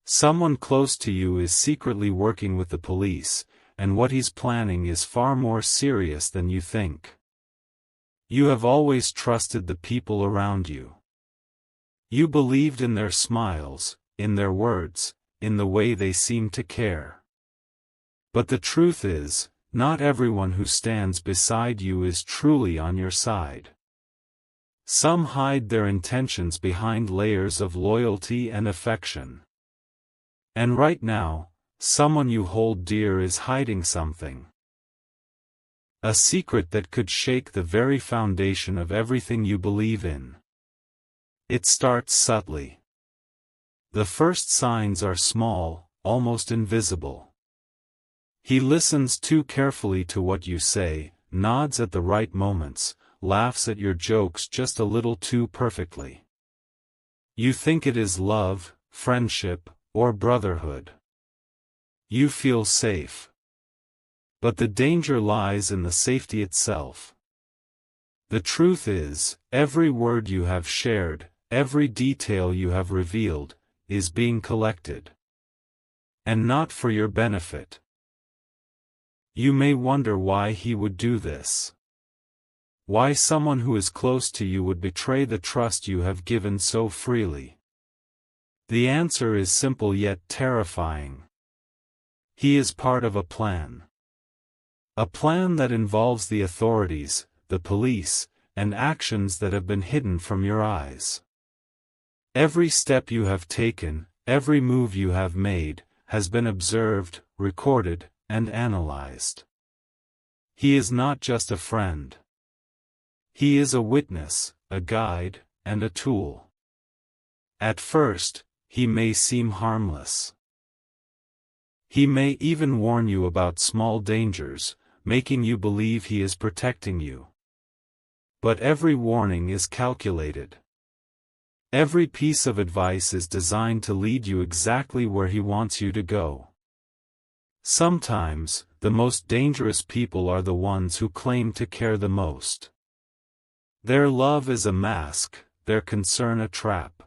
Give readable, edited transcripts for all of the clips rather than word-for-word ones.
Someone close to you is secretly working with the police, and what he's planning is far more serious than you think. You have always trusted the people around you. You believed in their smiles, in their words, in the way they seemed to care. But the truth is, not everyone who stands beside you is truly on your side. Some hide their intentions behind layers of loyalty and affection. And right now, someone you hold dear is hiding something. A secret that could shake the very foundation of everything you believe in. It starts subtly. The first signs are small, almost invisible. He listens too carefully to what you say, nods at the right moments, laughs at your jokes just a little too perfectly. You think it is love, friendship, or brotherhood. You feel safe. But the danger lies in the safety itself. The truth is, every word you have shared, every detail you have revealed, is being collected. And not for your benefit. You may wonder why he would do this. Why someone who is close to you would betray the trust you have given so freely. The answer is simple yet terrifying. He is part of a plan. A plan that involves the authorities, the police, and actions that have been hidden from your eyes. Every step you have taken, every move you have made, has been observed, recorded, and analyzed. He is not just a friend. He is a witness, a guide, and a tool. At first, he may seem harmless. He may even warn you about small dangers, making you believe he is protecting you. But every warning is calculated. Every piece of advice is designed to lead you exactly where he wants you to go. Sometimes, the most dangerous people are the ones who claim to care the most. Their love is a mask, their concern a trap.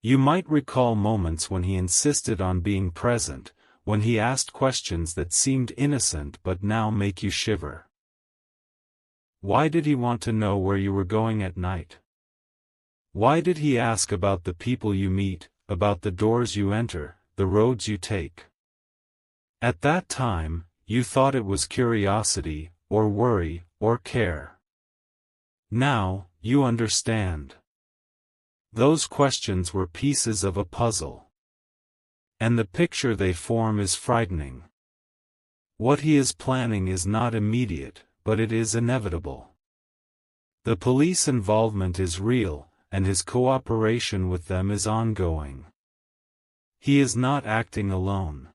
You might recall moments when he insisted on being present, when he asked questions that seemed innocent but now make you shiver. Why did he want to know where you were going at night? Why did he ask about the people you meet, about the doors you enter, the roads you take? At that time, you thought it was curiosity, or worry, or care. Now, you understand. Those questions were pieces of a puzzle. And the picture they form is frightening. What he is planning is not immediate, but it is inevitable. The police involvement is real, and his cooperation with them is ongoing. He is not acting alone.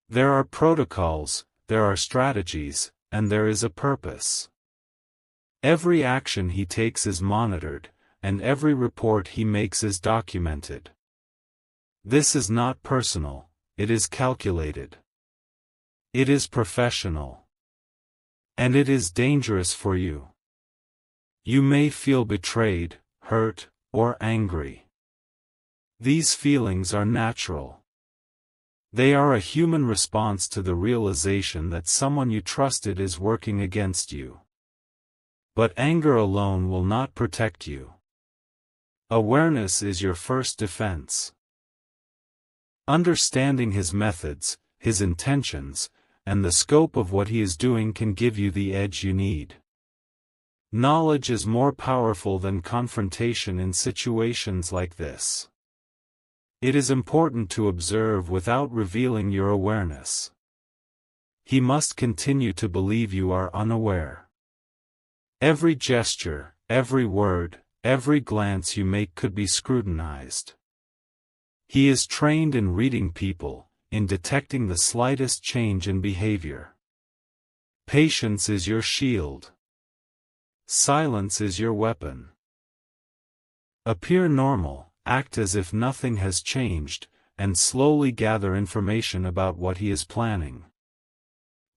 There are protocols, there are strategies, and there is a purpose. Every action he takes is monitored, and every report he makes is documented. This is not personal, it is calculated. It is professional. And it is dangerous for you. You may feel betrayed, hurt, or angry. These feelings are natural. They are a human response to the realization that someone you trusted is working against you. But anger alone will not protect you. Awareness is your first defense. Understanding his methods, his intentions, and the scope of what he is doing can give you the edge you need. Knowledge is more powerful than confrontation in situations like this. It is important to observe without revealing your awareness. He must continue to believe you are unaware. Every gesture, every word, every glance you make could be scrutinized. He is trained in reading people, in detecting the slightest change in behavior. Patience is your shield. Silence is your weapon. Appear normal, act as if nothing has changed, and slowly gather information about what he is planning.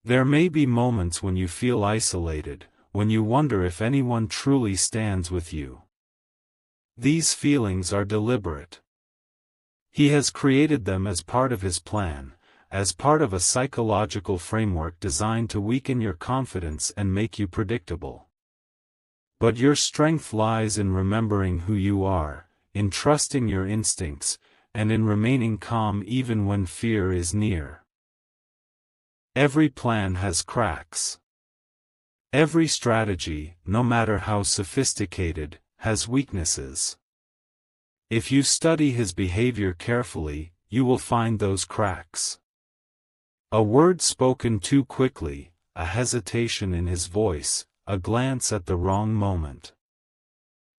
There may be moments when you feel isolated, when you wonder if anyone truly stands with you. These feelings are deliberate. He has created them as part of his plan, as part of a psychological framework designed to weaken your confidence and make you predictable. But your strength lies in remembering who you are, in trusting your instincts, and in remaining calm even when fear is near. Every plan has cracks. Every strategy, no matter how sophisticated, has weaknesses. If you study his behavior carefully, you will find those cracks. A word spoken too quickly, a hesitation in his voice, a glance at the wrong moment.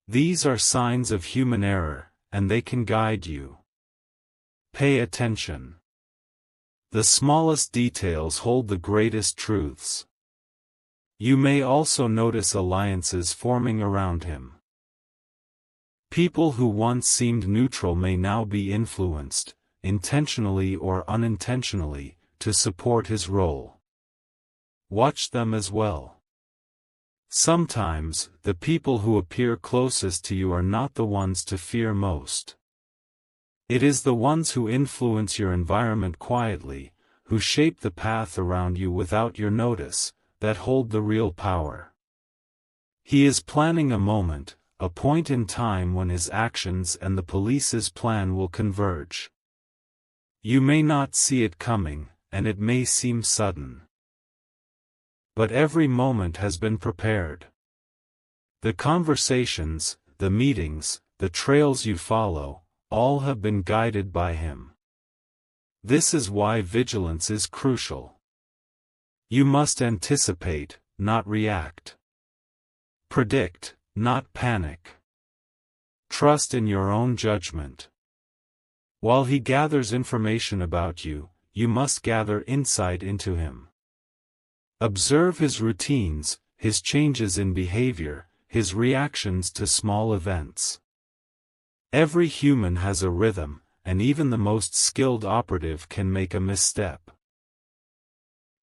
These are signs of human error, and they can guide you. Pay attention. The smallest details hold the greatest truths. You may also notice alliances forming around him. People who once seemed neutral may now be influenced, intentionally or unintentionally, to support his role. Watch them as well. Sometimes, the people who appear closest to you are not the ones to fear most. It is the ones who influence your environment quietly, who shape the path around you without your notice, that hold the real power. He is planning a moment, a point in time when his actions and the police's plan will converge. You may not see it coming, and it may seem sudden. But every moment has been prepared. The conversations, the meetings, the trails you follow, all have been guided by him. This is why vigilance is crucial. You must anticipate, not react. Predict, not panic. Trust in your own judgment. While he gathers information about you, you must gather insight into him. Observe his routines, his changes in behavior, his reactions to small events. Every human has a rhythm, and even the most skilled operative can make a misstep.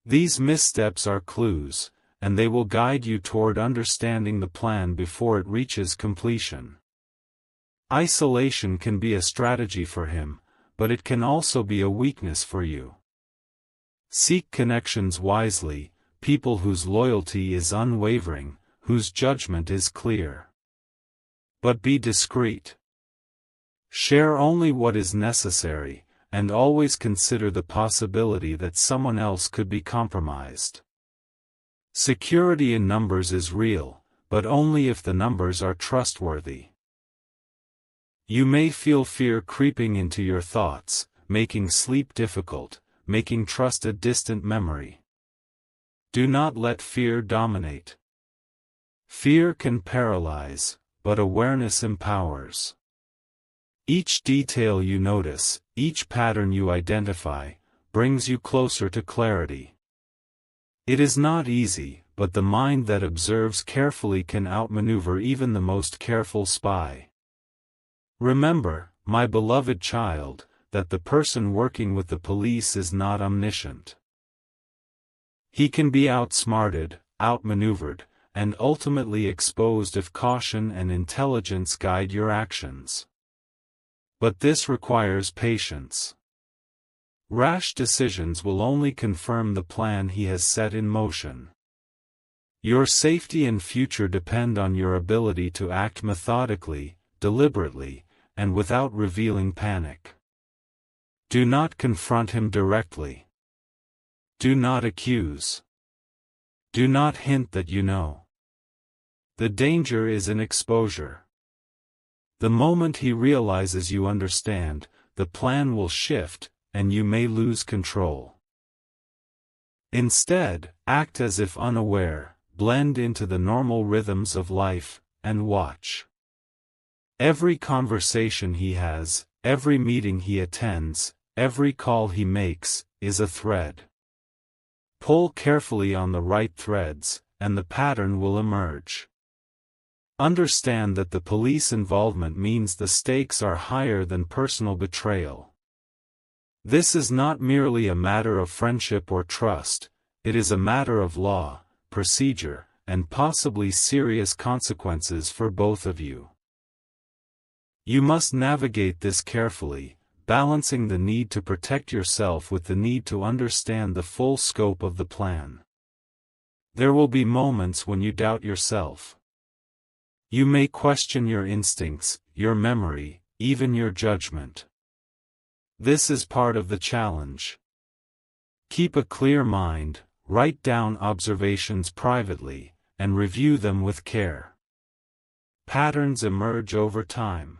These missteps are clues, and they will guide you toward understanding the plan before it reaches completion. Isolation can be a strategy for him, but it can also be a weakness for you. Seek connections wisely, people whose loyalty is unwavering, whose judgment is clear. But be discreet. Share only what is necessary, and always consider the possibility that someone else could be compromised. Security in numbers is real, but only if the numbers are trustworthy. You may feel fear creeping into your thoughts, making sleep difficult, making trust a distant memory. Do not let fear dominate. Fear can paralyze, but awareness empowers. Each detail you notice, each pattern you identify, brings you closer to clarity. It is not easy, but the mind that observes carefully can outmaneuver even the most careful spy. Remember, my beloved child, that the person working with the police is not omniscient. He can be outsmarted, outmaneuvered, and ultimately exposed if caution and intelligence guide your actions. But this requires patience. Rash decisions will only confirm the plan he has set in motion. Your safety and future depend on your ability to act methodically, deliberately, and without revealing panic. Do not confront him directly. Do not accuse. Do not hint that you know. The danger is in exposure. The moment he realizes you understand, the plan will shift, and you may lose control. Instead, act as if unaware, blend into the normal rhythms of life, and watch. Every conversation he has, every meeting he attends, every call he makes, is a thread. Pull carefully on the right threads, and the pattern will emerge. Understand that the police involvement means the stakes are higher than personal betrayal. This is not merely a matter of friendship or trust, it is a matter of law, procedure, and possibly serious consequences for both of you. You must navigate this carefully, balancing the need to protect yourself with the need to understand the full scope of the plan. There will be moments when you doubt yourself. You may question your instincts, your memory, even your judgment. This is part of the challenge. Keep a clear mind, write down observations privately, and review them with care. Patterns emerge over time.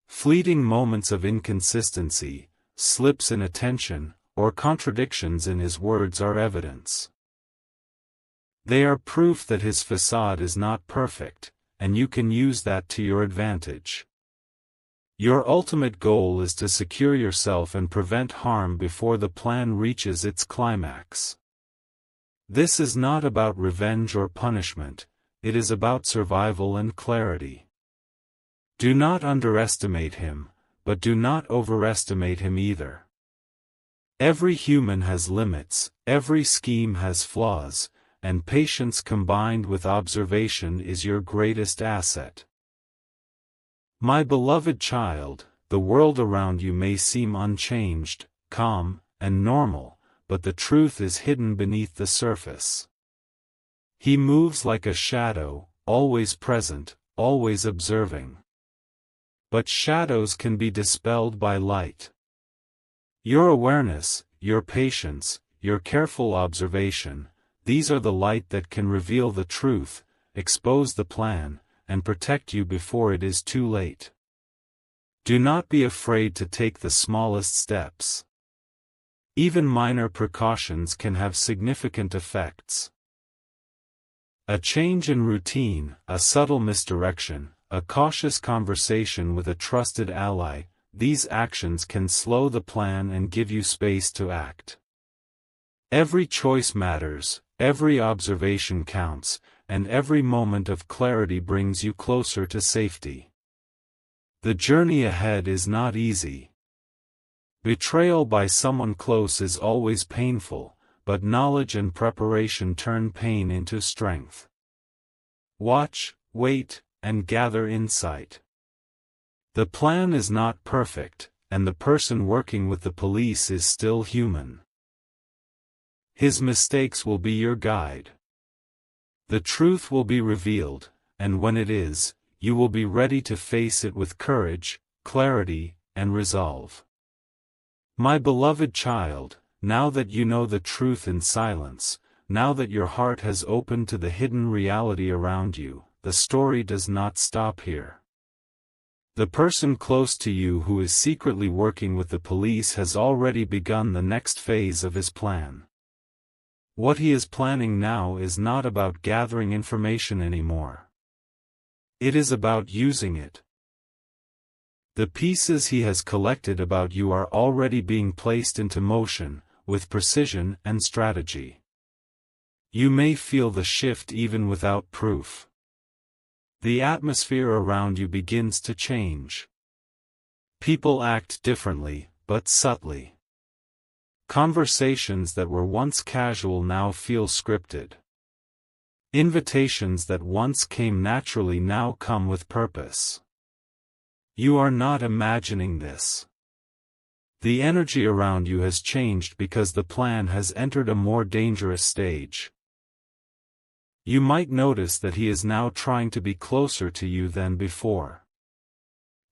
Fleeting moments of inconsistency, slips in attention, or contradictions in his words are evidence. They are proof that his facade is not perfect, and you can use that to your advantage. Your ultimate goal is to secure yourself and prevent harm before the plan reaches its climax. This is not about revenge or punishment, it is about survival and clarity. Do not underestimate him, but do not overestimate him either. Every human has limits, every scheme has flaws, and patience combined with observation is your greatest asset. My beloved child, the world around you may seem unchanged, calm, and normal, but the truth is hidden beneath the surface. He moves like a shadow, always present, always observing. But shadows can be dispelled by light. Your awareness, your patience, your careful observation, these are the light that can reveal the truth, expose the plan, and protect you before it is too late. Do not be afraid to take the smallest steps. Even minor precautions can have significant effects. A change in routine, a subtle misdirection, a cautious conversation with a trusted ally, these actions can slow the plan and give you space to act. Every choice matters, every observation counts, and every moment of clarity brings you closer to safety. The journey ahead is not easy. Betrayal by someone close is always painful, but knowledge and preparation turn pain into strength. Watch, wait, and gather insight. The plan is not perfect, and the person working with the police is still human. His mistakes will be your guide. The truth will be revealed, and when it is, you will be ready to face it with courage, clarity, and resolve. My beloved child, now that you know the truth in silence, now that your heart has opened to the hidden reality around you, the story does not stop here. The person close to you who is secretly working with the police has already begun the next phase of his plan. What he is planning now is not about gathering information anymore. It is about using it. The pieces he has collected about you are already being placed into motion, with precision and strategy. You may feel the shift even without proof. The atmosphere around you begins to change. People act differently, but subtly. Conversations that were once casual now feel scripted. Invitations that once came naturally now come with purpose. You are not imagining this. The energy around you has changed because the plan has entered a more dangerous stage. You might notice that he is now trying to be closer to you than before.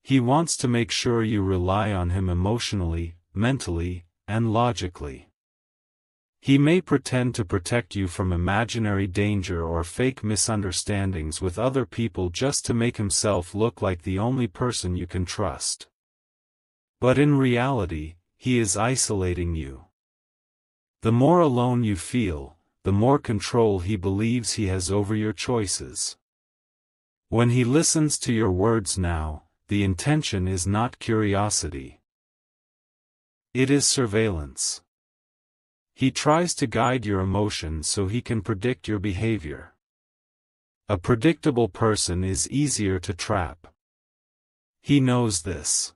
He wants to make sure you rely on him emotionally, mentally, and logically. He may pretend to protect you from imaginary danger or fake misunderstandings with other people just to make himself look like the only person you can trust. But in reality, he is isolating you. The more alone you feel, the more control he believes he has over your choices. When he listens to your words now, the intention is not curiosity. It is surveillance. He tries to guide your emotions so he can predict your behavior. A predictable person is easier to trap. He knows this.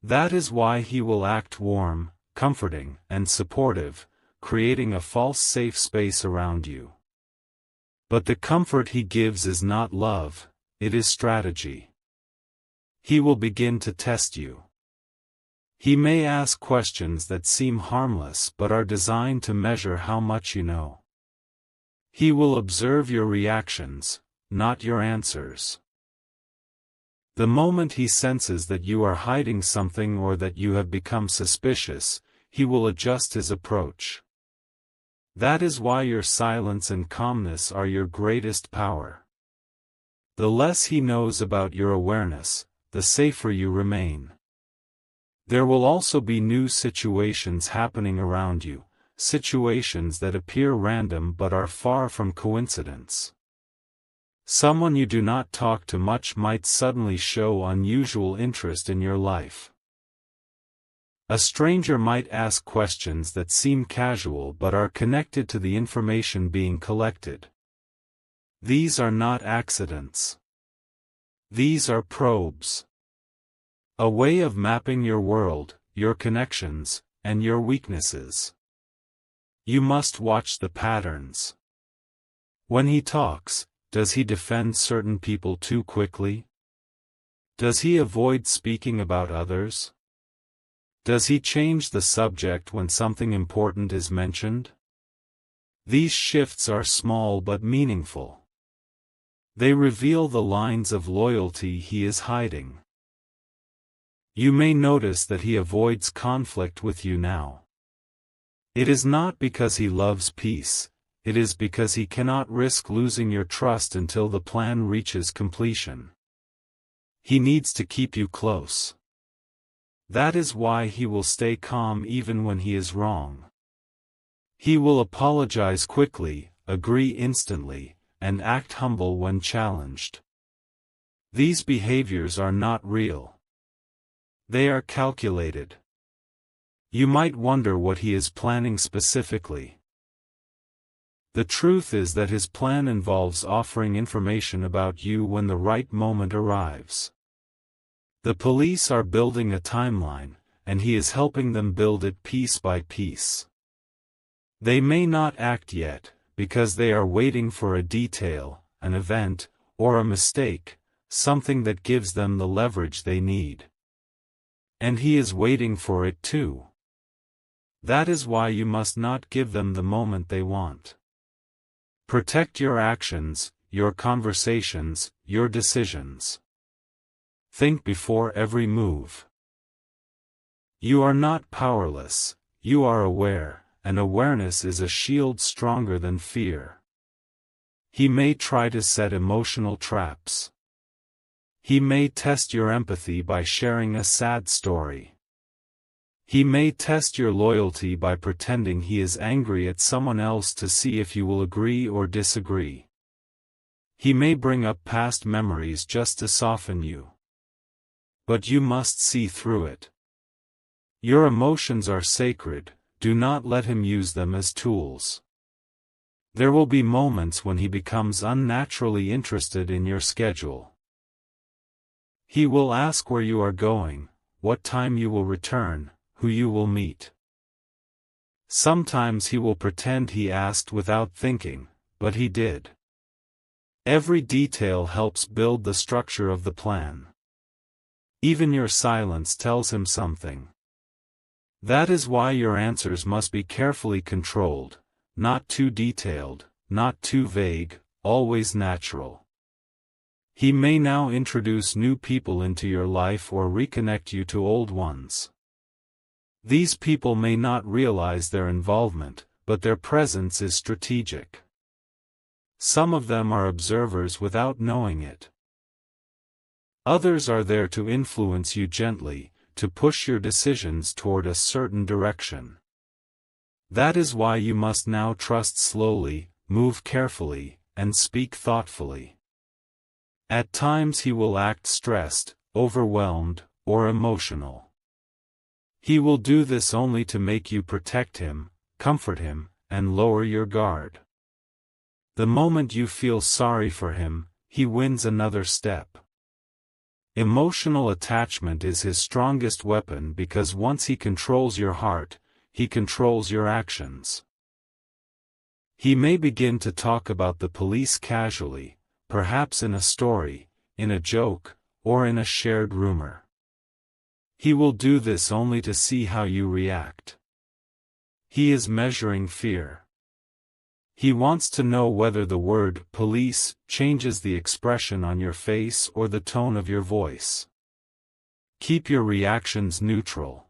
That is why he will act warm, comforting, and supportive, creating a false safe space around you. But the comfort he gives is not love, it is strategy. He will begin to test you. He may ask questions that seem harmless but are designed to measure how much you know. He will observe your reactions, not your answers. The moment he senses that you are hiding something or that you have become suspicious, he will adjust his approach. That is why your silence and calmness are your greatest power. The less he knows about your awareness, the safer you remain. There will also be new situations happening around you, situations that appear random but are far from coincidence. Someone you do not talk to much might suddenly show unusual interest in your life. A stranger might ask questions that seem casual but are connected to the information being collected. These are not accidents. These are probes. A way of mapping your world, your connections, and your weaknesses. You must watch the patterns. When he talks, does he defend certain people too quickly? Does he avoid speaking about others? Does he change the subject when something important is mentioned? These shifts are small but meaningful. They reveal the lines of loyalty he is hiding. You may notice that he avoids conflict with you now. It is not because he loves peace, it is because he cannot risk losing your trust until the plan reaches completion. He needs to keep you close. That is why he will stay calm even when he is wrong. He will apologize quickly, agree instantly, and act humble when challenged. These behaviors are not real. They are calculated. You might wonder what he is planning specifically. The truth is that his plan involves offering information about you when the right moment arrives. The police are building a timeline, and he is helping them build it piece by piece. They may not act yet, because they are waiting for a detail, an event, or a mistake, something that gives them the leverage they need. And he is waiting for it too. That is why you must not give them the moment they want. Protect your actions, your conversations, your decisions. Think before every move. You are not powerless, you are aware, and awareness is a shield stronger than fear. He may try to set emotional traps. He may test your empathy by sharing a sad story. He may test your loyalty by pretending he is angry at someone else to see if you will agree or disagree. He may bring up past memories just to soften you. But you must see through it. Your emotions are sacred, do not let him use them as tools. There will be moments when he becomes unnaturally interested in your schedule. He will ask where you are going, what time you will return, who you will meet. Sometimes he will pretend he asked without thinking, but he did. Every detail helps build the structure of the plan. Even your silence tells him something. That is why your answers must be carefully controlled, not too detailed, not too vague, always natural. He may now introduce new people into your life or reconnect you to old ones. These people may not realize their involvement, but their presence is strategic. Some of them are observers without knowing it. Others are there to influence you gently, to push your decisions toward a certain direction. That is why you must now trust slowly, move carefully, and speak thoughtfully. At times he will act stressed, overwhelmed, or emotional. He will do this only to make you protect him, comfort him, and lower your guard. The moment you feel sorry for him, he wins another step. Emotional attachment is his strongest weapon because once he controls your heart, he controls your actions. He may begin to talk about the police casually, perhaps in a story, in a joke, or in a shared rumor. He will do this only to see how you react. He is measuring fear. He wants to know whether the word police changes the expression on your face or the tone of your voice. Keep your reactions neutral.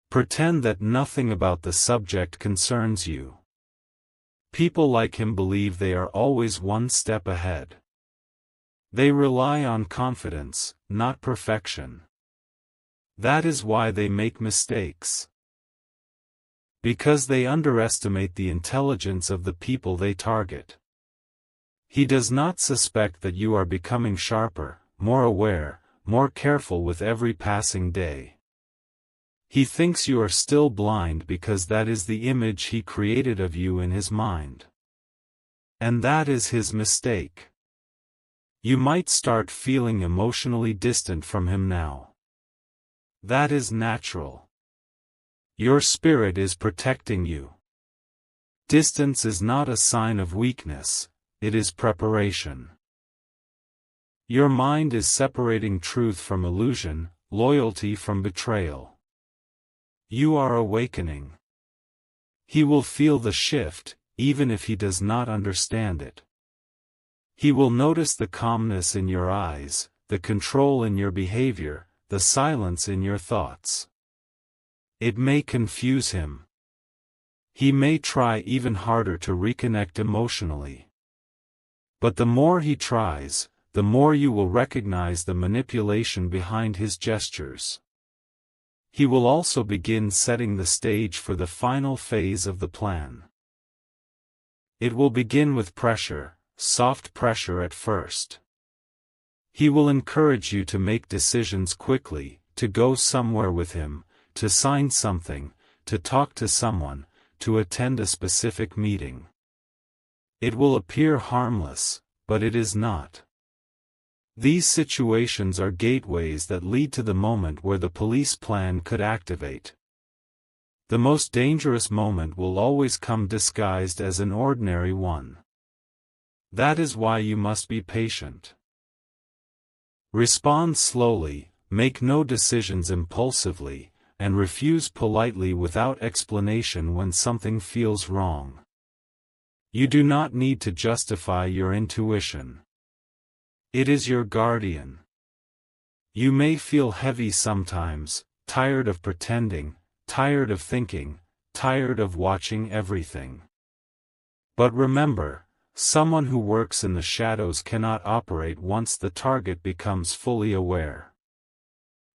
Pretend that nothing about the subject concerns you. People like him believe they are always one step ahead. They rely on confidence, not perfection. That is why they make mistakes. Because they underestimate the intelligence of the people they target. He does not suspect that you are becoming sharper, more aware, more careful with every passing day. He thinks you are still blind because that is the image he created of you in his mind. And that is his mistake. You might start feeling emotionally distant from him now. That is natural. Your spirit is protecting you. Distance is not a sign of weakness, it is preparation. Your mind is separating truth from illusion, loyalty from betrayal. You are awakening. He will feel the shift, even if he does not understand it. He will notice the calmness in your eyes, the control in your behavior, the silence in your thoughts. It may confuse him. He may try even harder to reconnect emotionally. But the more he tries, the more you will recognize the manipulation behind his gestures. He will also begin setting the stage for the final phase of the plan. It will begin with pressure, soft pressure at first. He will encourage you to make decisions quickly, to go somewhere with him, to sign something, to talk to someone, to attend a specific meeting. It will appear harmless, but it is not. These situations are gateways that lead to the moment where the police plan could activate. The most dangerous moment will always come disguised as an ordinary one. That is why you must be patient. Respond slowly, make no decisions impulsively, and refuse politely without explanation when something feels wrong. You do not need to justify your intuition. It is your guardian. You may feel heavy sometimes, tired of pretending, tired of thinking, tired of watching everything. But remember, someone who works in the shadows cannot operate once the target becomes fully aware.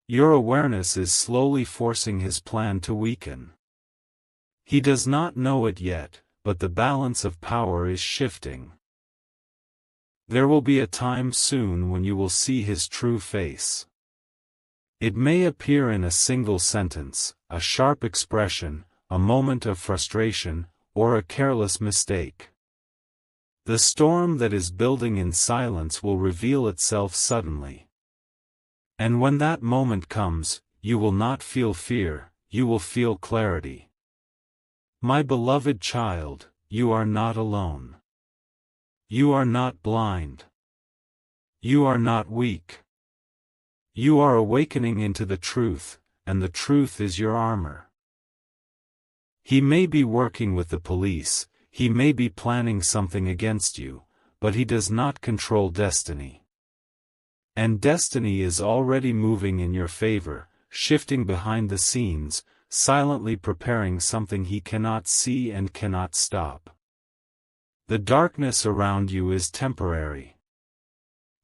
Your awareness is slowly forcing his plan to weaken. He does not know it yet, but the balance of power is shifting. There will be a time soon when you will see his true face. It may appear in a single sentence, a sharp expression, a moment of frustration, or a careless mistake. The storm that is building in silence will reveal itself suddenly. And when that moment comes, you will not feel fear, you will feel clarity. My beloved child, you are not alone. You are not blind. You are not weak. You are awakening into the truth, and the truth is your armor. He may be working with the police, he may be planning something against you, but he does not control destiny. And destiny is already moving in your favor, shifting behind the scenes, silently preparing something he cannot see and cannot stop. The darkness around you is temporary.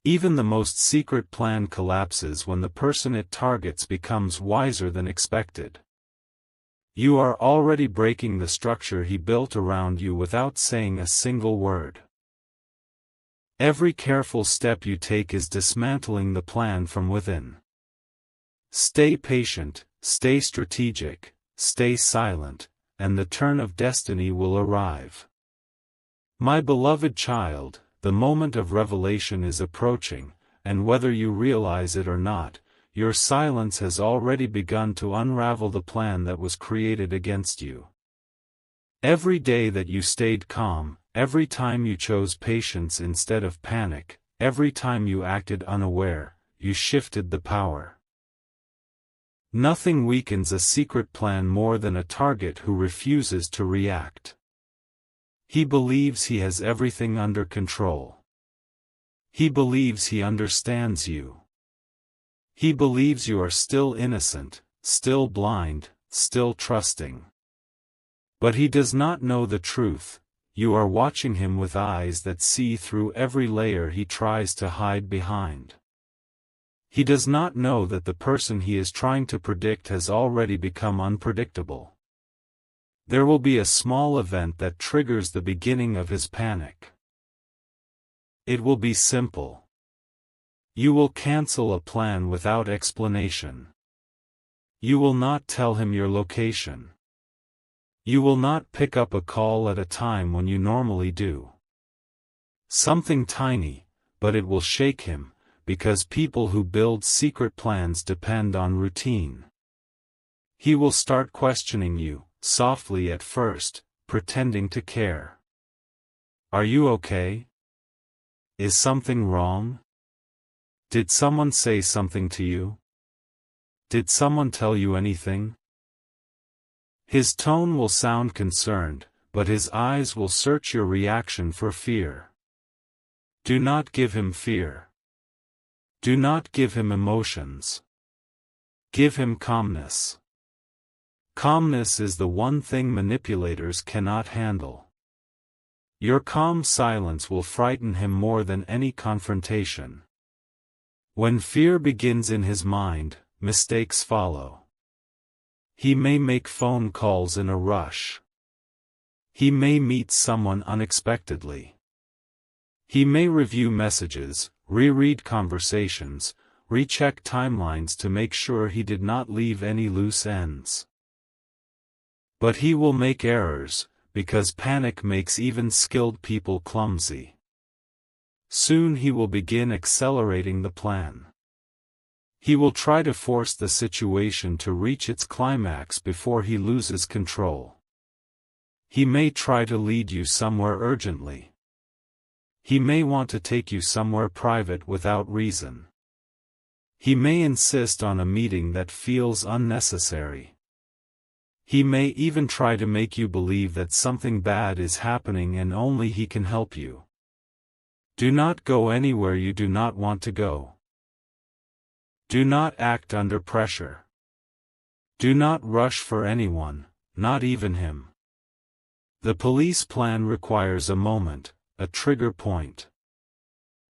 Even the most secret plan collapses when the person it targets becomes wiser than expected. You are already breaking the structure he built around you without saying a single word. Every careful step you take is dismantling the plan from within. Stay patient, stay strategic, stay silent, and the turn of destiny will arrive. My beloved child, the moment of revelation is approaching, and whether you realize it or not, your silence has already begun to unravel the plan that was created against you. Every day that you stayed calm, every time you chose patience instead of panic, every time you acted unaware, you shifted the power. Nothing weakens a secret plan more than a target who refuses to react. He believes he has everything under control. He believes he understands you. He believes you are still innocent, still blind, still trusting. But he does not know the truth. You are watching him with eyes that see through every layer he tries to hide behind. He does not know that the person he is trying to predict has already become unpredictable. There will be a small event that triggers the beginning of his panic. It will be simple. You will cancel a plan without explanation. You will not tell him your location. You will not pick up a call at a time when you normally do. Something tiny, but it will shake him, because people who build secret plans depend on routine. He will start questioning you, softly at first, pretending to care. Are you okay? Is something wrong? Did someone say something to you? Did someone tell you anything? His tone will sound concerned, but his eyes will search your reaction for fear. Do not give him fear. Do not give him emotions. Give him calmness. Calmness is the one thing manipulators cannot handle. Your calm silence will frighten him more than any confrontation. When fear begins in his mind, mistakes follow. He may make phone calls in a rush. He may meet someone unexpectedly. He may review messages, reread conversations, recheck timelines to make sure he did not leave any loose ends. But he will make errors, because panic makes even skilled people clumsy. Soon he will begin accelerating the plan. He will try to force the situation to reach its climax before he loses control. He may try to lead you somewhere urgently. He may want to take you somewhere private without reason. He may insist on a meeting that feels unnecessary. He may even try to make you believe that something bad is happening and only he can help you. Do not go anywhere you do not want to go. Do not act under pressure. Do not rush for anyone, not even him. The police plan requires a moment, a trigger point.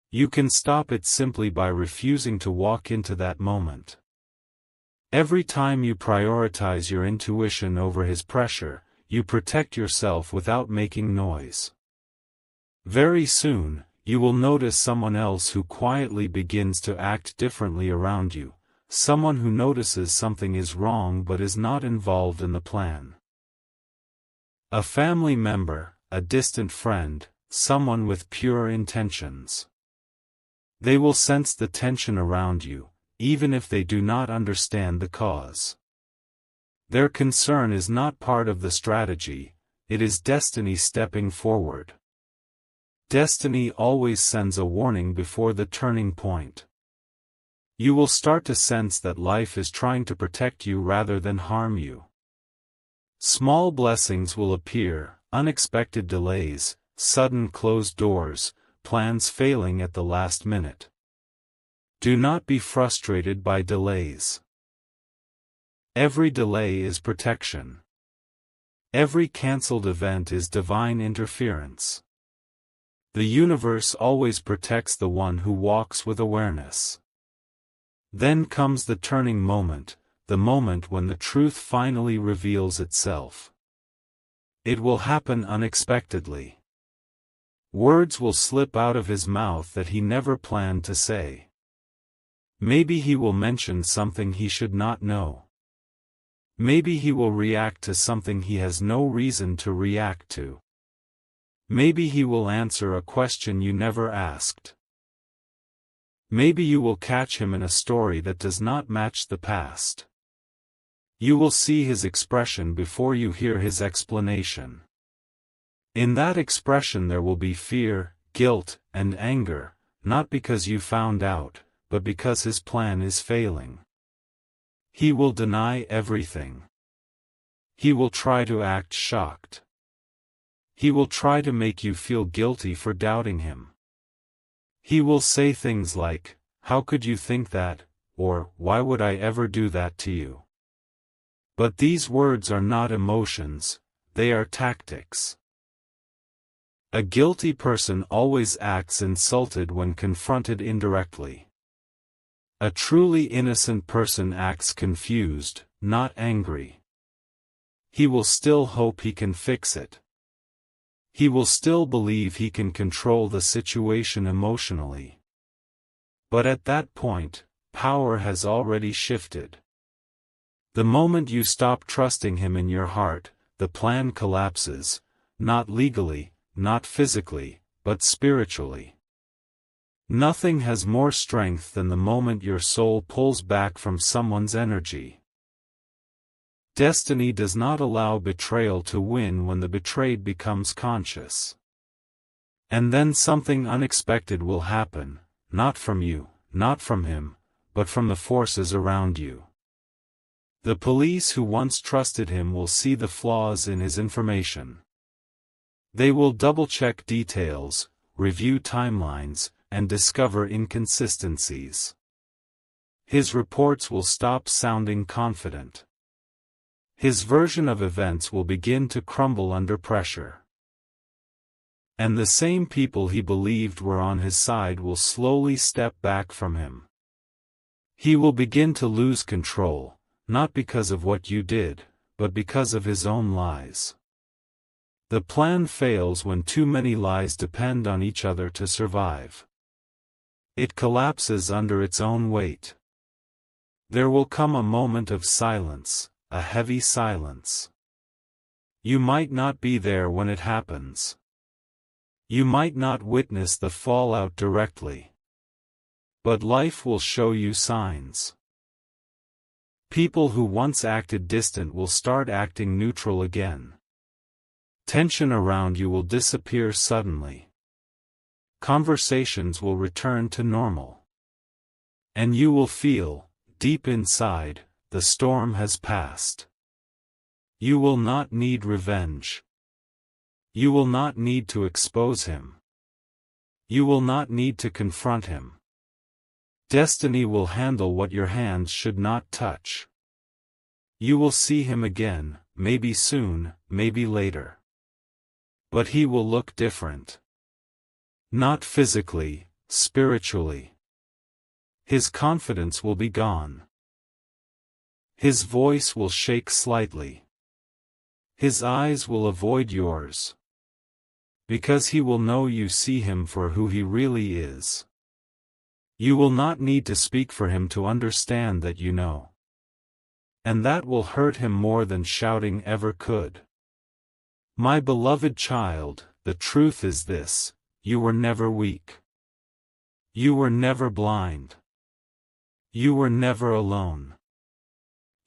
You can stop it simply by refusing to walk into that moment. Every time you prioritize your intuition over his pressure, you protect yourself without making noise. Very soon, you will notice someone else who quietly begins to act differently around you, someone who notices something is wrong but is not involved in the plan. A family member, a distant friend, someone with pure intentions. They will sense the tension around you, even if they do not understand the cause. Their concern is not part of the strategy, it is destiny stepping forward. Destiny always sends a warning before the turning point. You will start to sense that life is trying to protect you rather than harm you. Small blessings will appear, unexpected delays, sudden closed doors, plans failing at the last minute. Do not be frustrated by delays. Every delay is protection. Every cancelled event is divine interference. The universe always protects the one who walks with awareness. Then comes the turning moment, the moment when the truth finally reveals itself. It will happen unexpectedly. Words will slip out of his mouth that he never planned to say. Maybe he will mention something he should not know. Maybe he will react to something he has no reason to react to. Maybe he will answer a question you never asked. Maybe you will catch him in a story that does not match the past. You will see his expression before you hear his explanation. In that expression there will be fear, guilt, and anger, not because you found out, but because his plan is failing. He will deny everything. He will try to act shocked. He will try to make you feel guilty for doubting him. He will say things like, "How could you think that?" or "Why would I ever do that to you?" But these words are not emotions, they are tactics. A guilty person always acts insulted when confronted indirectly. A truly innocent person acts confused, not angry. He will still hope he can fix it. He will still believe he can control the situation emotionally. But at that point, power has already shifted. The moment you stop trusting him in your heart, the plan collapses, not legally, not physically, but spiritually. Nothing has more strength than the moment your soul pulls back from someone's energy. Destiny does not allow betrayal to win when the betrayed becomes conscious. And then something unexpected will happen, not from you, not from him, but from the forces around you. The police who once trusted him will see the flaws in his information. They will double-check details, review timelines, and discover inconsistencies. His reports will stop sounding confident. His version of events will begin to crumble under pressure. And the same people he believed were on his side will slowly step back from him. He will begin to lose control, not because of what you did, but because of his own lies. The plan fails when too many lies depend on each other to survive. It collapses under its own weight. There will come a moment of silence, a heavy silence. You might not be there when it happens. You might not witness the fallout directly. But life will show you signs. People who once acted distant will start acting neutral again. Tension around you will disappear suddenly. Conversations will return to normal. And you will feel, deep inside, the storm has passed. You will not need revenge. You will not need to expose him. You will not need to confront him. Destiny will handle what your hands should not touch. You will see him again, maybe soon, maybe later. But he will look different. Not physically, spiritually. His confidence will be gone. His voice will shake slightly. His eyes will avoid yours. Because he will know you see him for who he really is. You will not need to speak for him to understand that you know. And that will hurt him more than shouting ever could. My beloved child, the truth is this: you were never weak. You were never blind. You were never alone.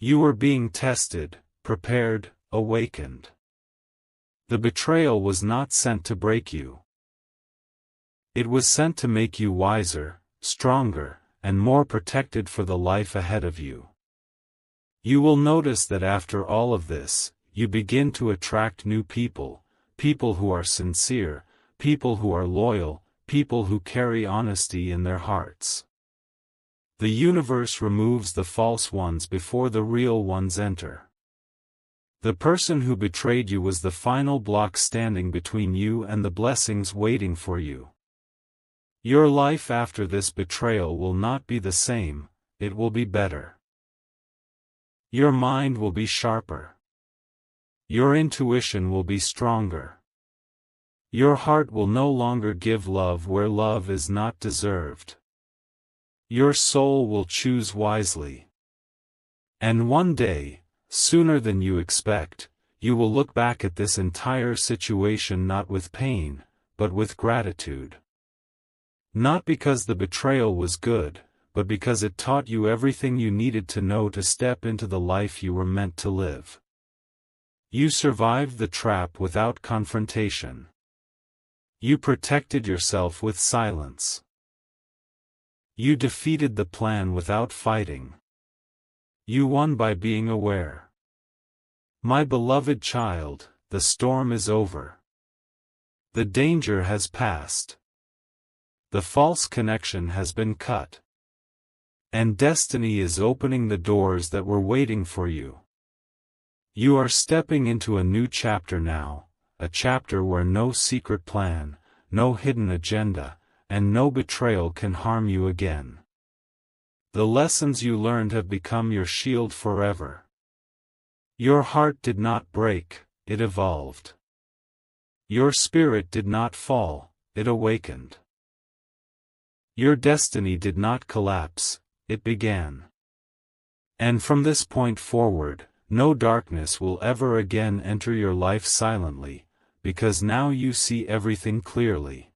You were being tested, prepared, awakened. The betrayal was not sent to break you. It was sent to make you wiser, stronger, and more protected for the life ahead of you. You will notice that after all of this, you begin to attract new people, people who are sincere, people who are loyal, people who carry honesty in their hearts. The universe removes the false ones before the real ones enter. The person who betrayed you was the final block standing between you and the blessings waiting for you. Your life after this betrayal will not be the same, it will be better. Your mind will be sharper. Your intuition will be stronger. Your heart will no longer give love where love is not deserved. Your soul will choose wisely. And one day, sooner than you expect, you will look back at this entire situation not with pain, but with gratitude. Not because the betrayal was good, but because it taught you everything you needed to know to step into the life you were meant to live. You survived the trap without confrontation. You protected yourself with silence. You defeated the plan without fighting. You won by being aware. My beloved child, the storm is over. The danger has passed. The false connection has been cut. And destiny is opening the doors that were waiting for you. You are stepping into a new chapter now, a chapter where no secret plan, no hidden agenda, and no betrayal can harm you again. The lessons you learned have become your shield forever. Your heart did not break, it evolved. Your spirit did not fall, it awakened. Your destiny did not collapse, it began. And from this point forward, no darkness will ever again enter your life silently, because now you see everything clearly.